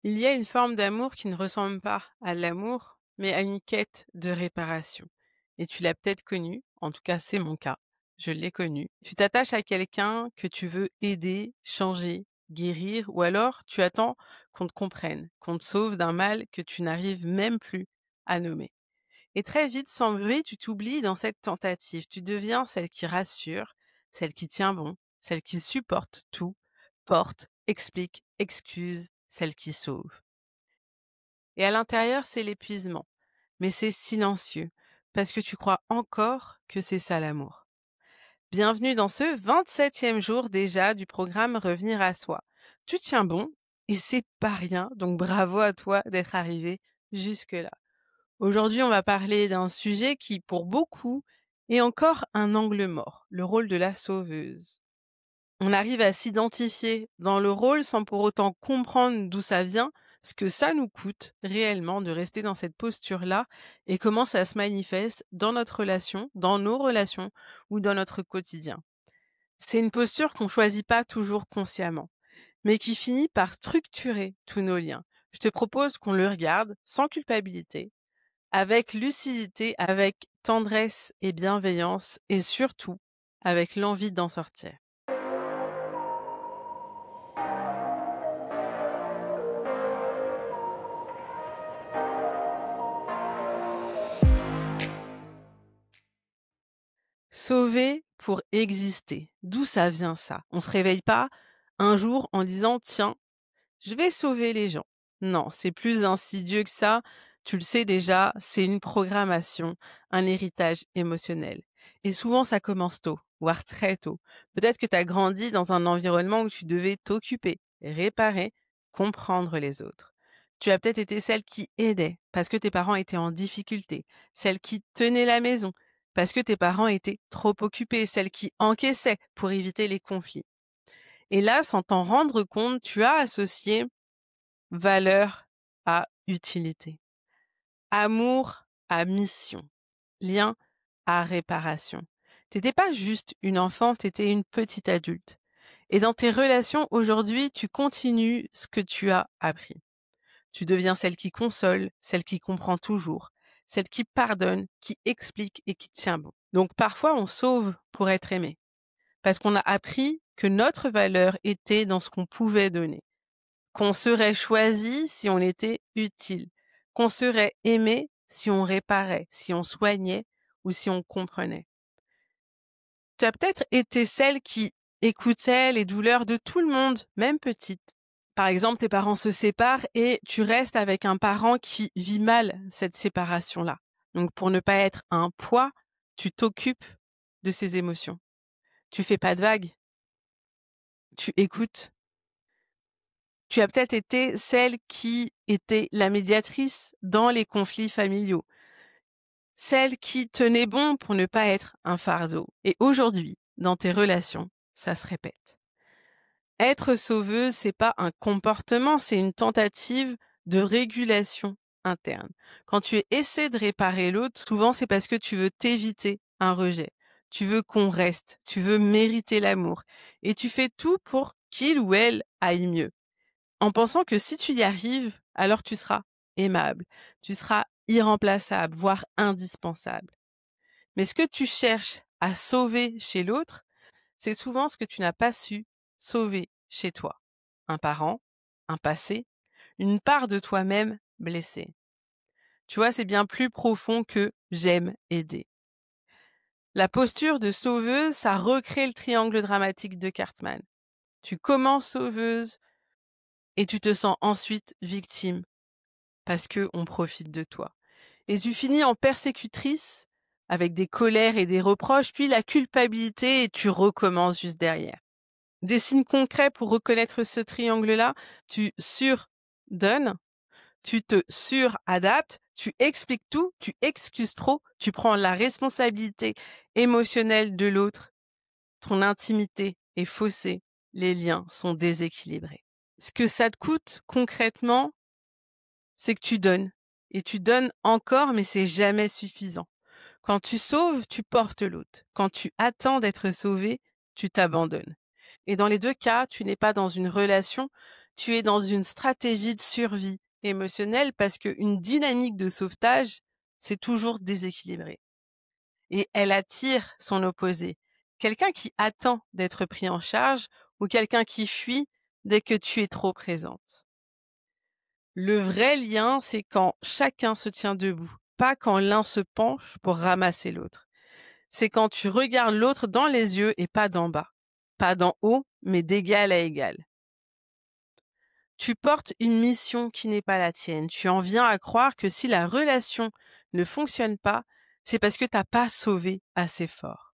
Il y a une forme d'amour qui ne ressemble pas à l'amour, mais à une quête de réparation. Et tu l'as peut-être connu, en tout cas c'est mon cas, je l'ai connu. Tu t'attaches à quelqu'un que tu veux aider, changer, guérir, ou alors tu attends qu'on te comprenne, qu'on te sauve d'un mal que tu n'arrives même plus à nommer. Et très vite, sans bruit, tu t'oublies dans cette tentative. Tu deviens celle qui rassure, celle qui tient bon, celle qui supporte tout, porte, explique, excuse, celle qui sauve. Et à l'intérieur, c'est l'épuisement. Mais c'est silencieux, parce que tu crois encore que c'est ça l'amour. Bienvenue dans ce 27e jour déjà du programme Revenir à soi. Tu tiens bon, et c'est pas rien, donc bravo à toi d'être arrivé jusque-là. Aujourd'hui, on va parler d'un sujet qui, pour beaucoup, est encore un angle mort, le rôle de la sauveuse. On arrive à s'identifier dans le rôle sans pour autant comprendre d'où ça vient, ce que ça nous coûte réellement de rester dans cette posture-là et comment ça se manifeste dans notre relation, dans nos relations ou dans notre quotidien. C'est une posture qu'on choisit pas toujours consciemment, mais qui finit par structurer tous nos liens. Je te propose qu'on le regarde sans culpabilité, avec lucidité, avec tendresse et bienveillance et surtout avec l'envie d'en sortir. Sauver pour exister. D'où ça vient ça? On se réveille pas un jour en disant: «Tiens, je vais sauver les gens». Non, c'est plus insidieux que ça. Tu le sais déjà, c'est une programmation, un héritage émotionnel. Et souvent, ça commence tôt, voire très tôt. Peut-être que tu as grandi dans un environnement où tu devais t'occuper, réparer, comprendre les autres. Tu as peut-être été celle qui aidait parce que tes parents étaient en difficulté, celle qui tenait la maison parce que tes parents étaient trop occupés, celle qui encaissait pour éviter les conflits. Et là, sans t'en rendre compte, tu as associé valeur à utilité, amour à mission, lien à réparation. T'étais pas juste une enfant, t'étais une petite adulte. Et dans tes relations aujourd'hui, tu continues ce que tu as appris. Tu deviens celle qui console, celle qui comprend toujours, celle qui pardonne, qui explique et qui tient bon. Donc parfois on sauve pour être aimé, parce qu'on a appris que notre valeur était dans ce qu'on pouvait donner, qu'on serait choisi si on était utile, qu'on serait aimé si on réparait, si on soignait ou si on comprenait. Tu as peut-être été celle qui écoutait les douleurs de tout le monde, même petite. Par exemple, tes parents se séparent et tu restes avec un parent qui vit mal cette séparation-là. Donc pour ne pas être un poids, tu t'occupes de ses émotions. Tu fais pas de vagues, tu écoutes. Tu as peut-être été celle qui était la médiatrice dans les conflits familiaux, celle qui tenait bon pour ne pas être un fardeau. Et aujourd'hui, dans tes relations, ça se répète. Être sauveuse, c'est pas un comportement, c'est une tentative de régulation interne. Quand tu essaies de réparer l'autre, souvent c'est parce que tu veux t'éviter un rejet. Tu veux qu'on reste, tu veux mériter l'amour. Et tu fais tout pour qu'il ou elle aille mieux, en pensant que si tu y arrives, alors tu seras aimable, tu seras irremplaçable, voire indispensable. Mais ce que tu cherches à sauver chez l'autre, c'est souvent ce que tu n'as pas su sauver chez toi. Un parent, un passé, une part de toi-même blessée. Tu vois, c'est bien plus profond que j'aime aider. La posture de sauveuse, ça recrée le triangle dramatique de Cartman. Tu commences sauveuse et tu te sens ensuite victime parce que on profite de toi. Et tu finis en persécutrice avec des colères et des reproches, puis la culpabilité et tu recommences juste derrière. Des signes concrets pour reconnaître ce triangle-là, tu surdonnes, tu te suradaptes, tu expliques tout, tu excuses trop, tu prends la responsabilité émotionnelle de l'autre, ton intimité est faussée, les liens sont déséquilibrés. Ce que ça te coûte concrètement, c'est que tu donnes. Et tu donnes encore, mais c'est jamais suffisant. Quand tu sauves, tu portes l'autre. Quand tu attends d'être sauvé, tu t'abandonnes. Et dans les deux cas, tu n'es pas dans une relation, tu es dans une stratégie de survie émotionnelle parce qu'une dynamique de sauvetage, c'est toujours déséquilibré. Et elle attire son opposé. Quelqu'un qui attend d'être pris en charge ou quelqu'un qui fuit dès que tu es trop présente. Le vrai lien, c'est quand chacun se tient debout, pas quand l'un se penche pour ramasser l'autre. C'est quand tu regardes l'autre dans les yeux et pas d'en bas. Pas d'en haut, mais d'égal à égal. Tu portes une mission qui n'est pas la tienne. Tu en viens à croire que si la relation ne fonctionne pas, c'est parce que t'as pas sauvé assez fort.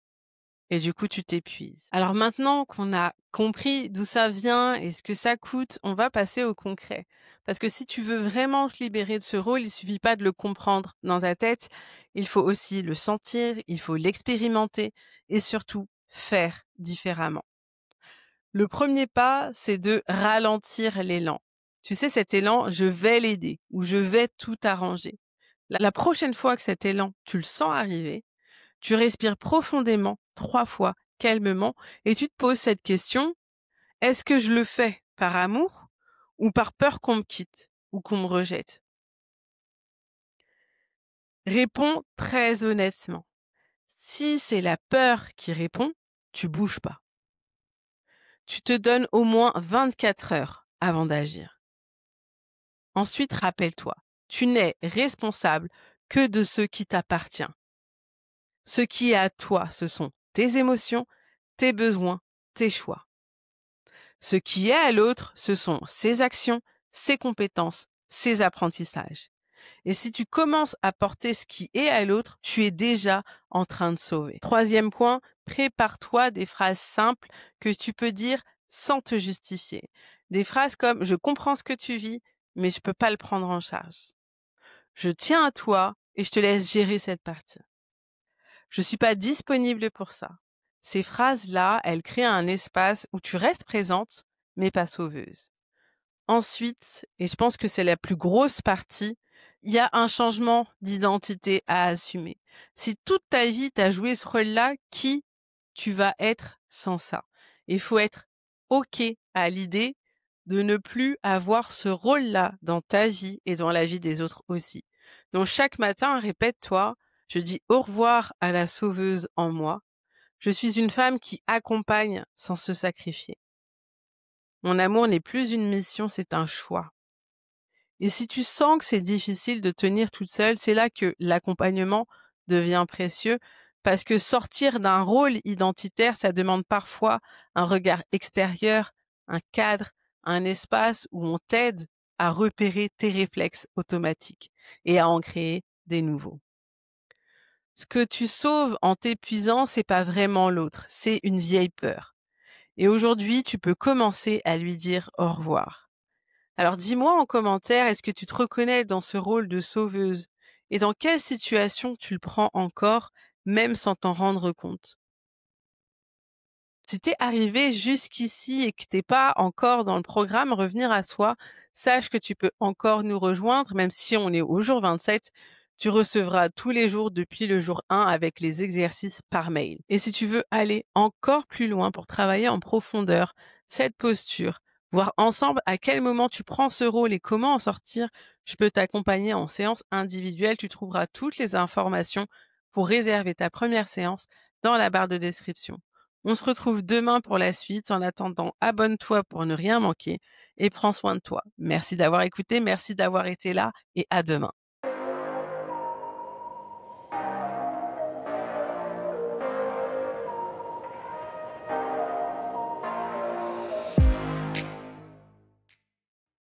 Et du coup, tu t'épuises. Alors maintenant qu'on a compris d'où ça vient et ce que ça coûte, on va passer au concret. Parce que si tu veux vraiment te libérer de ce rôle, il suffit pas de le comprendre dans ta tête, il faut aussi le sentir, il faut l'expérimenter et surtout faire différemment. Le premier pas, c'est de ralentir l'élan. Tu sais, cet élan, je vais l'aider ou je vais tout arranger. La prochaine fois que cet élan, tu le sens arriver, tu respires profondément 3 fois, calmement, et tu te poses cette question: est-ce que je le fais par amour ou par peur qu'on me quitte ou qu'on me rejette? Réponds très honnêtement. Si c'est la peur qui répond, tu bouges pas. Tu te donnes au moins 24 heures avant d'agir. Ensuite, rappelle-toi, tu n'es responsable que de ce qui t'appartient. Ce qui est à toi, ce sont tes émotions, tes besoins, tes choix. Ce qui est à l'autre, ce sont ses actions, ses compétences, ses apprentissages. Et si tu commences à porter ce qui est à l'autre, tu es déjà en train de sauver. Troisième point, prépare-toi des phrases simples que tu peux dire sans te justifier. Des phrases comme: je comprends ce que tu vis, mais je peux pas le prendre en charge. Je tiens à toi et je te laisse gérer cette partie. Je suis pas disponible pour ça. Ces phrases-là, elles créent un espace où tu restes présente, mais pas sauveuse. Ensuite, et je pense que c'est la plus grosse partie, il y a un changement d'identité à assumer. Si toute ta vie t'as joué ce rôle-là, qui tu vas être sans ça? Il faut être OK à l'idée de ne plus avoir ce rôle-là dans ta vie et dans la vie des autres aussi. Donc chaque matin, répète-toi: je dis au revoir à la sauveuse en moi. Je suis une femme qui accompagne sans se sacrifier. Mon amour n'est plus une mission, c'est un choix. Et si tu sens que c'est difficile de tenir toute seule, c'est là que l'accompagnement devient précieux, parce que sortir d'un rôle identitaire, ça demande parfois un regard extérieur, un cadre, un espace où on t'aide à repérer tes réflexes automatiques et à en créer des nouveaux. Ce que tu sauves en t'épuisant, c'est pas vraiment l'autre, c'est une vieille peur. Et aujourd'hui, tu peux commencer à lui dire au revoir. Alors dis-moi en commentaire, est-ce que tu te reconnais dans ce rôle de sauveuse? Et dans quelle situation tu le prends encore, même sans t'en rendre compte? Si t'es arrivé jusqu'ici et que t'es pas encore dans le programme Revenir à soi, sache que tu peux encore nous rejoindre, même si on est au jour 27. Tu recevras tous les jours depuis le jour 1 avec les exercices par mail. Et si tu veux aller encore plus loin pour travailler en profondeur cette posture, voir ensemble à quel moment tu prends ce rôle et comment en sortir, je peux t'accompagner en séance individuelle. Tu trouveras toutes les informations pour réserver ta première séance dans la barre de description. On se retrouve demain pour la suite. En attendant, abonne-toi pour ne rien manquer et prends soin de toi. Merci d'avoir écouté, merci d'avoir été là et à demain.